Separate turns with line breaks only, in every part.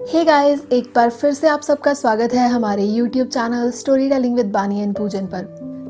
Hey guys, एक बार फिर से आप सबका स्वागत है हमारे YouTube channel story telling with बानी एंड पूजन पर।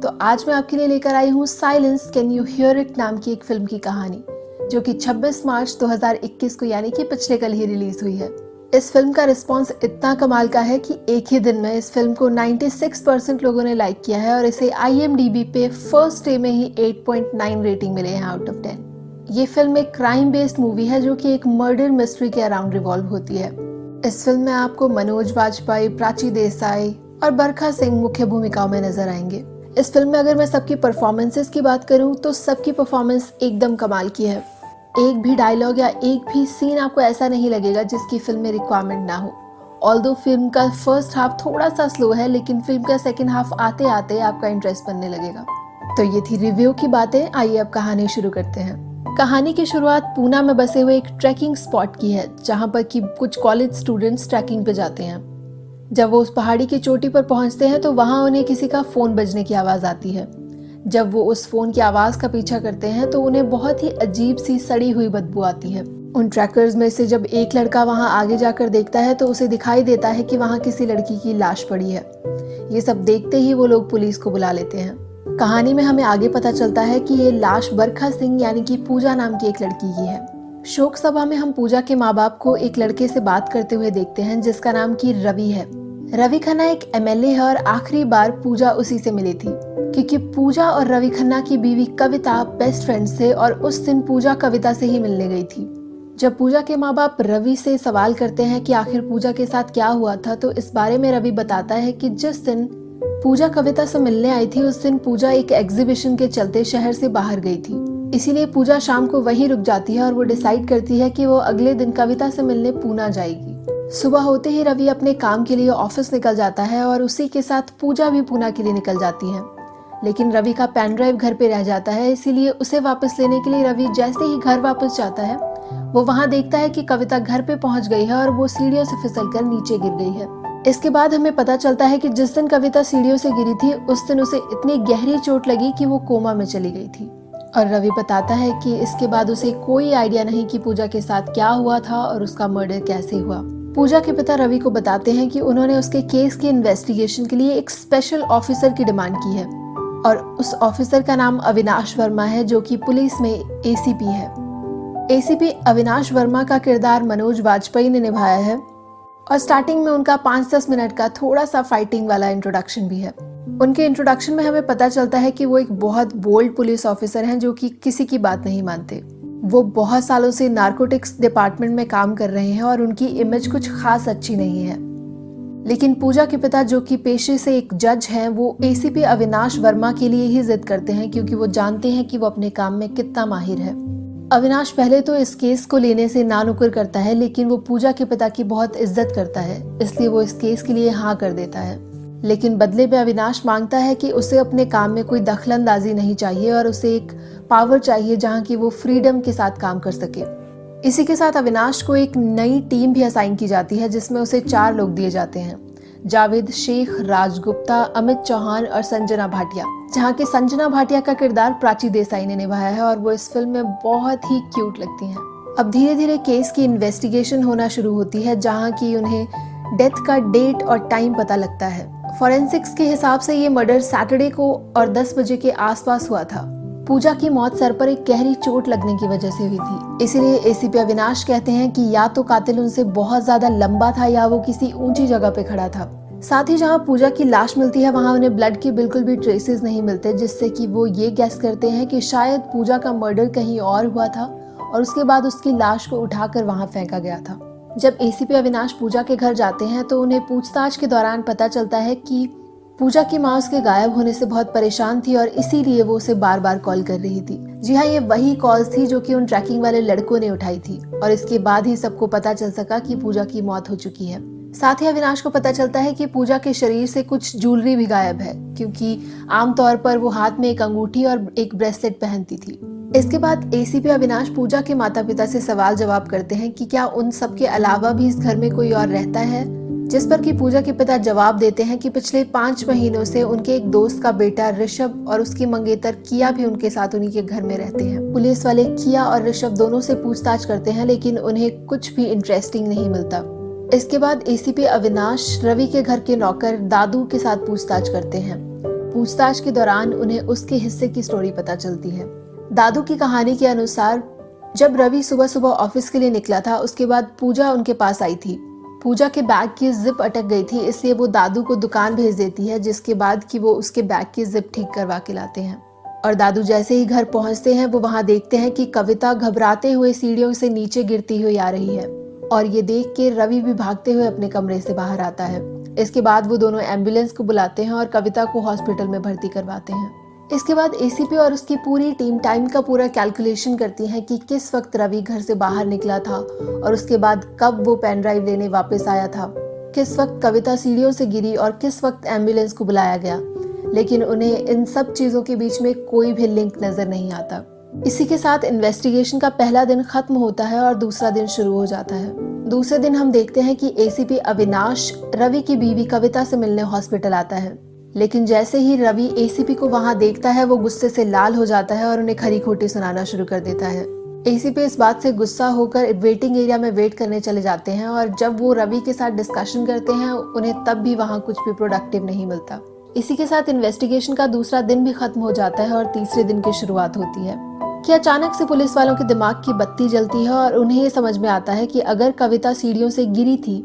तो आज मैं आपके लिए लेकर आई हूँ silence can you here it नाम की एक फिल्म की कहानी, जो कि 26 मार्च 2021 को यानी कि पिछले कल ही रिलीज हुई है। इस फिल्म का रिस्पॉन्स इतना कमाल का है कि एक ही दिन में इस फिल्म को 96% लोगों ने लाइक किया है और इसे IMDb पे फर्स्ट डे में ही 8.9 रेटिंग मिले हैं आउट ऑफ 10। ये फिल्म एक क्राइम बेस्ड मूवी है जो कि एक मर्डर मिस्ट्री के अराउंड रिवॉल्व होती है। इस फिल्म में आपको मनोज वाजपेयी, प्राची देसाई और बरखा सिंह मुख्य भूमिकाओं में नजर आएंगे। इस फिल्म में अगर मैं सबकी परफॉर्मेंसेस की बात करूं तो सबकी परफॉर्मेंस एकदम कमाल की है। एक भी डायलॉग या एक भी सीन आपको ऐसा नहीं लगेगा जिसकी फिल्म में रिक्वायरमेंट ना हो। ऑल्दो फिल्म का फर्स्ट हाफ थोड़ा सा स्लो है, लेकिन फिल्म का सेकेंड हाफ आते आते आपका इंटरेस्ट बनने लगेगा। तो ये थी रिव्यू की बातें। आइए अब कहानी शुरू करते हैं। कहानी की शुरुआत पूना में बसे हुए एक ट्रैकिंग स्पॉट की है, जहां पर कि कुछ कॉलेज स्टूडेंट्स ट्रैकिंग पे जाते हैं। जब वो उस पहाड़ी की चोटी पर पहुंचते हैं तो वहां उन्हें किसी का फोन बजने की आवाज आती है। जब वो उस फोन की आवाज का पीछा करते हैं तो उन्हें बहुत ही अजीब सी सड़ी हुई बदबू आती है। उन ट्रैकर्स में से जब एक लड़का वहां आगे जाकर देखता है तो उसे दिखाई देता है कि वहां किसी लड़की की लाश पड़ी है। ये सब देखते ही वो लोग पुलिस को बुला लेते हैं। कहानी में हमें आगे पता चलता है कि ये लाश बरखा सिंह यानी कि पूजा नाम की एक लड़की की है। शोक सभा में हम पूजा के माँ बाप को एक लड़के से बात करते हुए देखते हैं जिसका नाम की रवि है। रवि खन्ना एक MLA है और आखिरी बार पूजा उसी से मिली थी, क्योंकि पूजा और रवि खन्ना की बीवी कविता बेस्ट फ्रेंड्स थे और उस दिन पूजा कविता से ही मिलने गई थी। जब पूजा के माँ बाप रवि से सवाल करते हैं कि आखिर पूजा के साथ क्या हुआ था, तो इस बारे में रवि बताता है कि जिस दिन पूजा कविता से मिलने आई थी उस दिन पूजा एक एग्जीबिशन के चलते शहर से बाहर गई थी। इसीलिए पूजा शाम को वहीं रुक जाती है और वो डिसाइड करती है कि वो अगले दिन कविता से मिलने पूना जाएगी। सुबह होते ही रवि अपने काम के लिए ऑफिस निकल जाता है और उसी के साथ पूजा भी पूना के लिए निकल जाती है। लेकिन रवि का पेन ड्राइव घर पे रह जाता है, इसीलिए उसे वापस लेने के लिए रवि जैसे ही घर वापस जाता है वो वहाँ देखता है कि कविता घर पे पहुंच गई है और वो सीढ़ियों से फिसलकर नीचे गिर गई है। इसके बाद हमें पता चलता है कि जिस दिन कविता सीढ़ियों से गिरी थी उस दिन उसे इतनी गहरी चोट लगी कि वो कोमा में चली गई थी। और रवि बताता है कि इसके बाद उसे कोई आइडिया नहीं कि पूजा के साथ क्या हुआ था और उसका मर्डर कैसे हुआ। पूजा के पिता रवि को बताते हैं कि उन्होंने उसके केस की इन्वेस्टिगेशन के लिए एक स्पेशल ऑफिसर की डिमांड की है और उस ऑफिसर का नाम अविनाश वर्मा है, जो कि पुलिस में ACP है। ACP अविनाश वर्मा का किरदार मनोज वाजपेयी ने निभाया है और स्टार्टिंग में उनका 5-10 मिनट का थोड़ा सा फाइटिंग वाला इंट्रोडक्शन भी है। उनके इंट्रोडक्शन में हमें पता चलता है कि वो एक बहुत बोल्ड पुलिस ऑफिसर हैं जो कि किसी की बात नहीं मानते। वो बहुत सालों से नारकोटिक्स डिपार्टमेंट में काम कर रहे हैं और उनकी इमेज कुछ खास अच्छी नहीं है। लेकिन पूजा के पिता, जो कि पेशे से एक जज हैं, वो ACP अविनाश वर्मा के लिए ही जिद करते हैं क्योंकि वो जानते हैं कि वो अपने काम में कितना माहिर है। अविनाश पहले तो इस केस को लेने से नानुकुर करता है, लेकिन वो पूजा के पिता की बहुत इज्जत करता है, इसलिए वो इस केस के लिए हाँ कर देता है। लेकिन बदले में अविनाश मांगता है कि उसे अपने काम में कोई दखलंदाजी नहीं चाहिए और उसे एक पावर चाहिए जहाँ की वो फ्रीडम के साथ काम कर सके। इसी के साथ अविनाश को एक नई टीम भी असाइन की जाती है जिसमें उसे 4 लोग दिए जाते हैं: जावेद शेख, राज गुप्ता, अमित चौहान और संजना भाटिया, जहाँ की संजना भाटिया का किरदार प्राची देसाई ने निभाया है और वो इस फिल्म में बहुत ही क्यूट लगती हैं। अब धीरे धीरे केस की इन्वेस्टिगेशन होना शुरू होती है, जहाँ की उन्हें डेथ का डेट और टाइम पता लगता है। फॉरेंसिक्स के हिसाब से ये मर्डर सैटरडे को और 10 बजे के आसपास हुआ था। पूजा की मौत सर पर एक गहरी चोट लगने की वजह से हुई थी, इसीलिए ACP अविनाश कहते हैं कि या तो कातिल उनसे बहुत ज्यादा लंबा था या वो किसी ऊंची जगह पे खड़ा था। साथ ही जहां पूजा की लाश मिलती है वहां उन्हें ब्लड के बिल्कुल भी ट्रेसेस नहीं मिलते, जिससे कि वो ये गैस करते हैं कि शायद पूजा का मर्डर कहीं और हुआ था और उसके बाद उसकी लाश को उठाकर वहां फेंका गया था। जब ACP अविनाश पूजा के घर जाते हैं तो उन्हें पूछताछ के दौरान पता चलता है कि पूजा की माँ उसके गायब होने से बहुत परेशान थी और इसीलिए वो उसे बार बार कॉल कर रही थी। जी हाँ, ये वही कॉल्स थी जो कि उन ट्रैकिंग वाले लड़कों ने उठाई थी और इसके बाद ही सबको पता चल सका कि पूजा की मौत हो चुकी है। साथ ही अविनाश को पता चलता है कि पूजा के शरीर से कुछ ज्वेलरी भी गायब है, क्योंकि आमतौर पर वो हाथ में एक अंगूठी और एक ब्रेसलेट पहनती थी। इसके बाद ACP अविनाश पूजा के माता पिता से सवाल जवाब करते हैं कि क्या उन सब के अलावा भी इस घर में कोई और रहता है, जिस पर कि पूजा के पिता जवाब देते हैं कि पिछले 5 महीनों से उनके एक दोस्त का बेटा ऋषभ और उसकी मंगेतर किया भी उनके साथ उन्हीं के घर में रहते हैं। पुलिस वाले किया और ऋषभ दोनों से पूछताछ करते हैं, लेकिन उन्हें कुछ भी इंटरेस्टिंग नहीं मिलता। इसके बाद एसीपी अविनाश रवि के घर के नौकर दादू के साथ पूछताछ करते हैं। पूछताछ के दौरान उन्हें उसके हिस्से की स्टोरी पता चलती है। दादू की कहानी के अनुसार जब रवि सुबह सुबह ऑफिस के लिए निकला था, उसके बाद पूजा उनके पास आई थी। पूजा के बैग की जिप अटक गई थी, इसलिए वो दादू को दुकान भेज देती है, जिसके बाद कि वो उसके बैग की जिप ठीक करवा के लाते हैं। और दादू जैसे ही घर पहुंचते हैं, वो वहां देखते हैं कि कविता घबराते हुए सीढ़ियों से नीचे गिरती हुई आ रही है। और ये देख के रवि भी भागते हुए अपने कमरे से बाहर आता है। इसके बाद वो दोनों एम्बुलेंस को बुलाते हैं और कविता को हॉस्पिटल में भर्ती करवाते हैं। इसके बाद एसीपी और उसकी पूरी टीम टाइम का पूरा कैलकुलेशन करती है कि किस वक्त रवि घर से बाहर निकला था और उसके बाद कब वो पेन ड्राइव लेने वापस आया था, किस वक्त कविता सीढ़ियों से गिरी और किस वक्त एम्बुलेंस को बुलाया गया। लेकिन उन्हें इन सब चीजों के बीच में कोई भी लिंक नजर नहीं आता। इसी के साथ इन्वेस्टिगेशन का पहला दिन खत्म होता है और दूसरा दिन शुरू हो जाता है। दूसरे दिन हम देखते हैं कि एसीपी अविनाश रवि की बीवी कविता से मिलने हॉस्पिटल आता है। लेकिन जैसे ही रवि एसीपी को वहां देखता है, वो गुस्से से लाल हो जाता है और उन्हें खरी खोटी सुनाना शुरू कर देता है। एसीपी इस बात से गुस्सा होकर वेटिंग एरिया में वेट करने चले जाते हैं और जब वो रवि के साथ डिस्कशन करते हैं, उन्हें तब भी वहां कुछ भी प्रोडक्टिव नहीं मिलता। इसी के साथ इन्वेस्टिगेशन का दूसरा दिन भी खत्म हो जाता है और तीसरे दिन की शुरुआत होती है कि अचानक से पुलिस वालों के दिमाग की बत्ती जलती है और उन्हें ये समझ में आता है कि अगर कविता सीढ़ियों से गिरी थी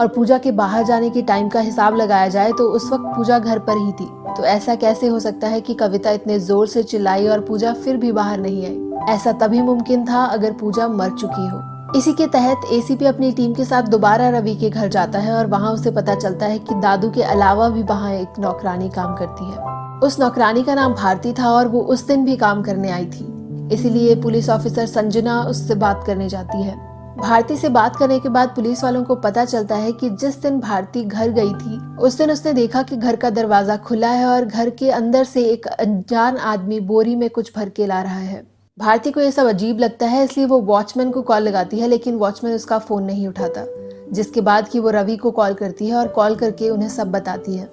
और पूजा के बाहर जाने की टाइम का हिसाब लगाया जाए तो उस वक्त पूजा घर पर ही थी। तो ऐसा कैसे हो सकता है कि कविता इतने जोर से चिल्लाई और पूजा फिर भी बाहर नहीं आई? ऐसा तभी मुमकिन था अगर पूजा मर चुकी हो। इसी के तहत एसीपी अपनी टीम के साथ दोबारा रवि के घर जाता है और वहाँ उसे पता चलता है कि दादू के अलावा भी वहाँ एक नौकरानी काम करती है। उस नौकरानी का नाम भारती था और वो उस दिन भी काम करने आई थी। इसीलिए पुलिस ऑफिसर संजना उससे बात करने जाती है। भारती से बात करने के बाद पुलिस वालों को पता चलता है कि जिस दिन भारती घर गई थी, उस दिन उसने देखा कि घर का दरवाजा खुला है और घर के अंदर से एक अनजान आदमी बोरी में कुछ भर के ला रहा है। भारती को यह सब अजीब लगता है, इसलिए वो वॉचमैन को कॉल लगाती है, लेकिन वॉचमैन उसका फोन नहीं उठाता। जिसके बाद कि वो रवि को कॉल करती है और कॉल करके उन्हें सब बताती है।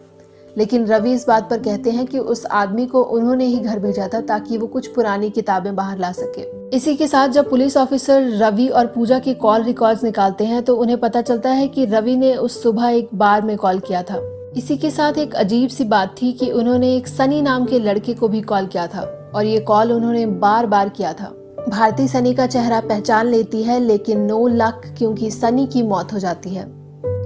लेकिन रवि इस बात पर कहते हैं कि उस आदमी को उन्होंने ही घर भेजा था ताकि वो कुछ पुरानी किताबें बाहर ला सके। इसी के साथ जब पुलिस ऑफिसर रवि और पूजा के कॉल रिकॉर्ड्स निकालते हैं तो उन्हें पता चलता है कि रवि ने उस सुबह एक बार में कॉल किया था। इसी के साथ एक अजीब सी बात थी कि उन्होंने एक सनी नाम के लड़के को भी कॉल किया था और ये कॉल उन्होंने बार बार किया था। भारती सनी का चेहरा पहचान लेती है, लेकिन नो लक, क्योंकि सनी की मौत हो जाती है।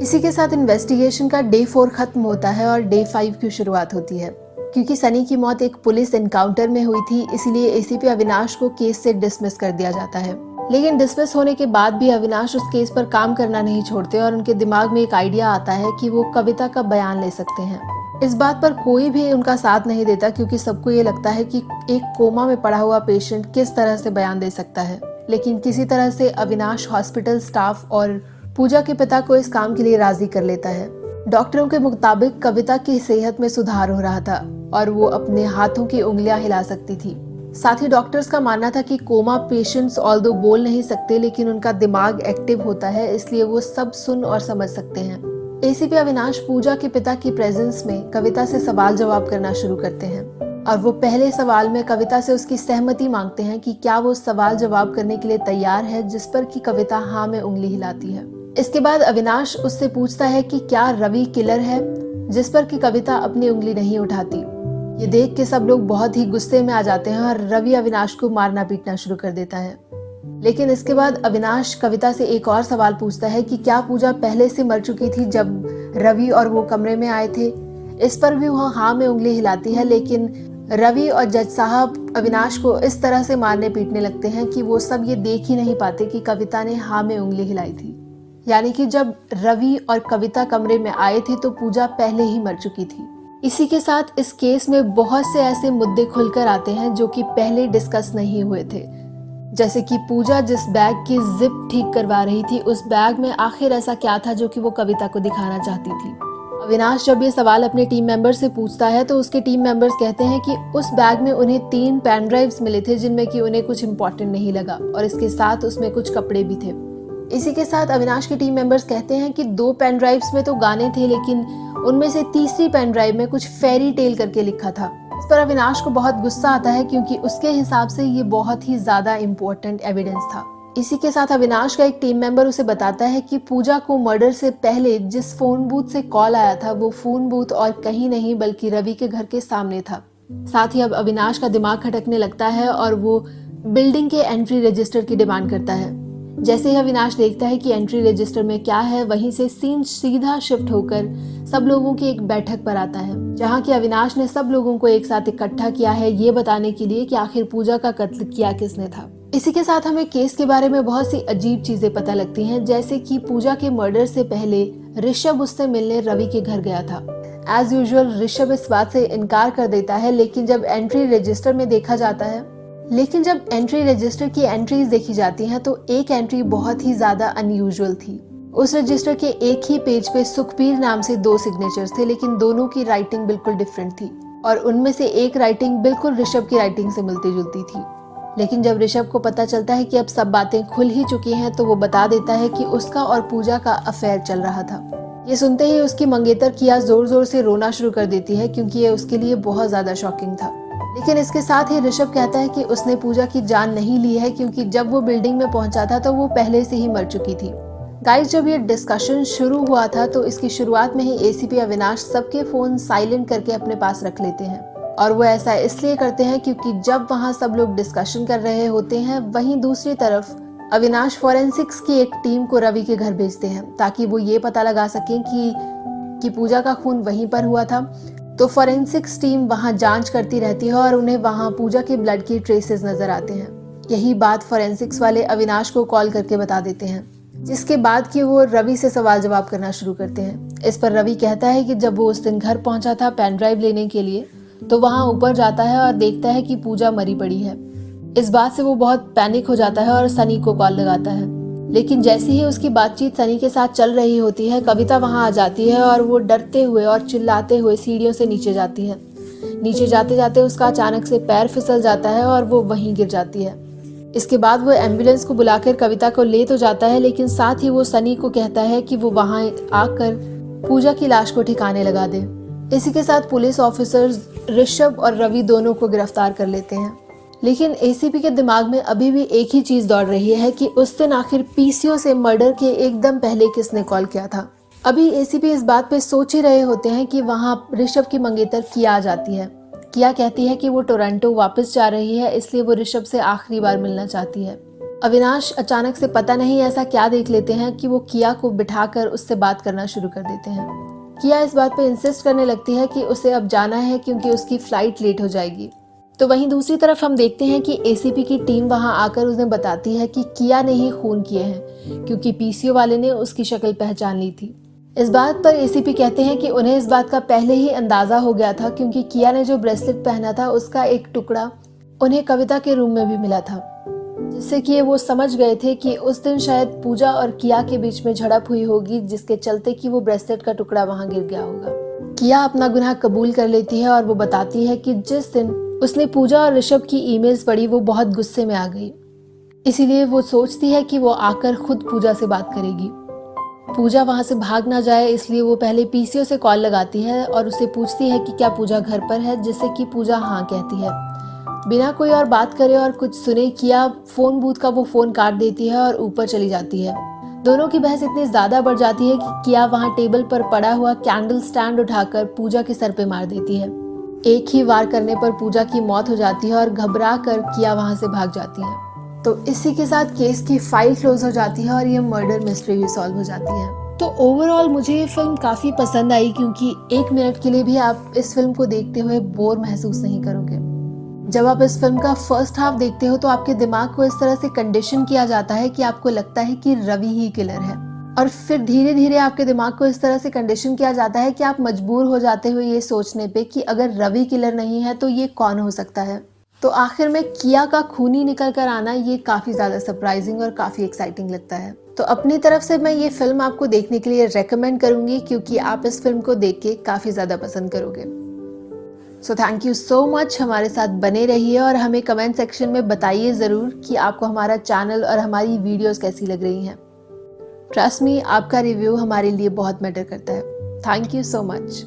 इसी के साथ इन्वेस्टिगेशन का डे 4 खत्म होता है और डे 5 की शुरुआत होती है। क्योंकि सनी की मौत एक पुलिस एनकाउंटर में हुई थी, इसलिए एसीपी अविनाश को केस से डिसमिस कर दिया जाता है। लेकिन डिसमिस होने के बाद भी अविनाश उस केस पर काम करना नहीं छोड़ते और उनके दिमाग में एक आइडिया आता है कि वो कविता का बयान ले सकते हैं। इस बात पर कोई भी उनका साथ नहीं देता, क्योंकि सबको ये लगता है कि एक कोमा में पड़ा हुआ पेशेंट किस तरह से बयान दे सकता है। लेकिन किसी तरह से अविनाश हॉस्पिटल स्टाफ और पूजा के पिता को इस काम के लिए राजी कर लेता है। डॉक्टरों के मुताबिक कविता की सेहत में सुधार हो रहा था और वो अपने हाथों की उंगलियां हिला सकती थी। साथ ही डॉक्टर्स का मानना था कि कोमा पेशेंट्स ऑल्दो बोल नहीं सकते, लेकिन उनका दिमाग एक्टिव होता है, इसलिए वो सब सुन और समझ सकते हैं। एसीपी अविनाश पूजा के पिता की प्रेजेंस में कविता से सवाल जवाब करना शुरू करते हैं और वो पहले सवाल में कविता से उसकी सहमति मांगते हैं कि क्या वो सवाल जवाब करने के लिए तैयार है, जिस पर कि कविता हाँ में उंगली हिलाती है। इसके बाद अविनाश उससे पूछता है कि क्या रवि किलर है, जिस पर कि कविता अपनी उंगली नहीं उठाती। ये देख के सब लोग बहुत ही गुस्से में आ जाते हैं और रवि अविनाश को मारना पीटना शुरू कर देता है। लेकिन इसके बाद अविनाश कविता से एक और सवाल पूछता है कि क्या पूजा पहले से मर चुकी थी जब रवि और वो कमरे में आए थे। इस पर भी वह हाँ में उंगली हिलाती है, लेकिन रवि और जज साहब अविनाश को इस तरह से मारने पीटने लगते हैं कि वो सब ये देख ही नहीं पाते कि कविता ने हाँ में उंगली हिलाई थी। यानी कि जब रवि और कविता कमरे में आए थे तो पूजा पहले ही मर चुकी थी। इसी के साथ इस केस में बहुत से ऐसे मुद्दे खुलकर आते हैं जो कि पहले डिस्कस नहीं हुए थे, जैसे कि पूजा जिस बैग की जिप ठीक करवा रही थी, उस बैग में आखिर ऐसा क्या था जो कि वो कविता को दिखाना चाहती थी। अविनाश जब ये सवाल अपने टीम मेंबर से पूछता है तो उसके टीम मेंबर्स कहते हैं कि उस बैग में उन्हें 3 पेन ड्राइव्स मिले थे जिनमें कि उन्हें कुछ इम्पोर्टेंट नहीं लगा और इसके साथ उसमें कुछ कपड़े भी थे। इसी के साथ अविनाश के टीम मेंबर्स कहते हैं कि 2 पेन ड्राइव्स में तो गाने थे, लेकिन उनमें से तीसरी पेन ड्राइव में कुछ फेरी टेल करके लिखा था। इस पर अविनाश को बहुत गुस्सा आता है, क्योंकि उसके हिसाब से ये बहुत ही ज्यादा इम्पोर्टेंट एविडेंस था। इसी के साथ अविनाश का एक टीम मेंबर उसे बताता है कि पूजा को मर्डर से पहले जिस फोन बूथ से कॉल आया था वो फोन बूथ और कहीं नहीं बल्कि रवि के घर के सामने था। साथ ही अब अविनाश का दिमाग खटकने लगता है और वो बिल्डिंग के एंट्री रजिस्टर की डिमांड करता है। जैसे ही अविनाश देखता है कि एंट्री रजिस्टर में क्या है, वहीं से सीन सीधा शिफ्ट होकर सब लोगों की एक बैठक पर आता है, जहां कि अविनाश ने सब लोगों को एक साथ इकट्ठा किया है ये बताने के लिए कि आखिर पूजा का कत्ल किया किसने था। इसी के साथ हमें केस के बारे में बहुत सी अजीब चीजें पता लगती हैं, जैसे कि पूजा के मर्डर से पहले ऋषभ उससे मिलने रवि के घर गया था। एज यूजुअल ऋषभ इस बात से इनकार कर देता है, लेकिन जब एंट्री रजिस्टर की एंट्रीज देखी जाती हैं तो एक एंट्री बहुत ही ज्यादा अनयूजुअल थी। उस रजिस्टर के एक ही पेज पे सुखबीर नाम से 2 सिग्नेचर्स थे, लेकिन दोनों की राइटिंग बिल्कुल डिफरेंट थी और उनमें से एक राइटिंग बिल्कुल ऋषभ की राइटिंग से मिलती जुलती थी। लेकिन जब ऋषभ को पता चलता है कि अब सब बातें खुल ही चुकी हैं तो वो बता देता है कि उसका और पूजा का अफेयर चल रहा था। ये सुनते ही उसकी मंगेतर किया जोर जोर से रोना शुरू कर देती है, क्योंकि ये उसके लिए बहुत ज्यादा शॉकिंग था। लेकिन इसके साथ ही ऋषभ कहता है कि उसने पूजा की जान नहीं ली है, क्योंकि जब वो बिल्डिंग में पहुंचा था तो वो पहले से ही मर चुकी थी। गाइस, जब ये डिस्कशन शुरू हुआ था तो इसकी शुरुआत में ही एसीपी अविनाश सबके फोन साइलेंट करके अपने पास रख लेते हैं, और वो ऐसा इसलिए करते हैं क्योंकि जब वहाँ सब लोग डिस्कशन कर रहे होते हैं, वहीं दूसरी तरफ अविनाश फॉरेंसिक्स की एक टीम को रवि के घर भेजते हैं ताकि वो ये पता लगा सकें कि पूजा का खून वहीं पर हुआ था। तो फॉरेंसिक्स टीम वहाँ जांच करती रहती है और उन्हें वहाँ पूजा के ब्लड की ट्रेसेस नजर आते हैं। यही बात फॉरेंसिक्स वाले अविनाश को कॉल करके बता देते हैं, जिसके बाद कि वो रवि से सवाल जवाब करना शुरू करते हैं। इस पर रवि कहता है कि जब वो उस दिन घर पहुंचा था पेन ड्राइव लेने के लिए, तो वहाँ ऊपर जाता है और देखता है कि पूजा मरी पड़ी है। इस बात से वो बहुत पैनिक हो जाता है और सनी को कॉल लगाता है। लेकिन जैसे ही उसकी बातचीत सनी के साथ चल रही होती है, कविता वहाँ आ जाती है और वो डरते हुए और चिल्लाते हुए सीढ़ियों से नीचे जाती है। नीचे जाते जाते उसका अचानक से पैर फिसल जाता है और वो वहीं गिर जाती है। इसके बाद वो एम्बुलेंस को बुलाकर कविता को ले तो जाता है, लेकिन साथ ही वो सनी को कहता है कि वो वहाँ आकर पूजा की लाश को ठिकाने लगा दे। इसी के साथ पुलिस ऑफिसर्स ऋषभ और रवि दोनों को गिरफ्तार कर लेते हैं। लेकिन एसीपी के दिमाग में अभी भी एक ही चीज दौड़ रही है कि उस दिन आखिर पीसीओ से मर्डर के एकदम पहले किसने कॉल किया था। अभी एसीपी इस बात पे सोच ही रहे होते हैं कि वहाँ ऋषभ की मंगेतर किया आ जाती है। किया कहती है कि वो टोरंटो वापस जा रही है, इसलिए वो ऋषभ से आखिरी बार मिलना चाहती है। अविनाश अचानक से पता नहीं ऐसा क्या देख लेते हैं कि वो किया को बिठाकर उससे बात करना शुरू कर देते हैं। किया इस बात पे इंसिस्ट करने लगती है कि उसे अब जाना है क्योंकि उसकी फ्लाइट लेट हो जाएगी। तो वहीं दूसरी तरफ हम देखते हैं कि एसीपी की टीम वहां आकर उन्हें बताती है कि किया ने ही खून किए हैं, क्योंकि पीसीओ वाले ने उसकी शक्ल पहचान ली थी। इस बात पर एसीपी कहते हैं कि उन्हें इस बात का पहले ही अंदाजा हो गया था, क्योंकि किया ने जो ब्रेसलेट पहना था उसका एक टुकड़ा उन्हें कविता के रूम में भी मिला था, जिससे कि वो समझ गए थे कि उस दिन शायद पूजा और किया के बीच में झड़प हुई होगी, जिसके चलते कि वो ब्रेसलेट का टुकड़ा वहां गिर गया होगा। किया अपना गुनाह कबूल कर लेती है और वो बताती है कि जिस दिन उसने पूजा और ऋषभ की ईमेल्स पढ़ी वो बहुत गुस्से में आ गई, इसीलिए वो सोचती है कि वो आकर खुद पूजा से बात करेगी। पूजा वहां से भाग ना जाए इसलिए वो पहले पीसीओ से कॉल लगाती है और उससे पूछती है कि क्या पूजा घर पर है, जिससे कि पूजा हाँ कहती है। बिना कोई और बात करे और कुछ सुने किया फोन बूथ का वो फोन काट देती है और ऊपर चली जाती है। दोनों की बहस इतनी ज्यादा बढ़ जाती है कि किया वहां टेबल पर पड़ा हुआ कैंडल स्टैंड उठाकर पूजा के सर पे मार देती है। एक ही वार करने पर पूजा की मौत हो जाती है और घबरा कर किया वहां से भाग जाती है। तो इसी के साथ केस की फाइल क्लोज हो जाती है और ये मर्डर मिस्ट्री भी सॉल्व हो जाती है। तो ओवरऑल मुझे ये फिल्म काफी पसंद आई, क्योंकि 1 मिनट के लिए भी आप इस फिल्म को देखते हुए बोर महसूस नहीं करोगे। जब आप इस फिल्म का फर्स्ट हाफ देखते हो तो आपके दिमाग को इस तरह से कंडीशन किया जाता है कि आपको लगता है कि रवि ही किलर है, और फिर धीरे धीरे आपके दिमाग को इस तरह से कंडीशन किया जाता है कि आप मजबूर हो जाते हो ये सोचने पे कि अगर रवि किलर नहीं है तो ये कौन हो सकता है। तो आखिर में किया का खूनी निकल कर आना ये काफी ज्यादा सरप्राइजिंग और काफी एक्साइटिंग लगता है। तो अपनी तरफ से मैं ये फिल्म आपको देखने के लिए रेकमेंड करूंगी, क्योंकि आप इस फिल्म को देख के काफी ज्यादा पसंद करोगे। So thank you so much, हमारे साथ बने रहिए और हमें कमेंट सेक्शन में बताइए ज़रूर कि आपको हमारा चैनल और हमारी वीडियोस कैसी लग रही हैं। ट्रस्ट मी, आपका रिव्यू हमारे लिए बहुत मैटर करता है। Thank you so much.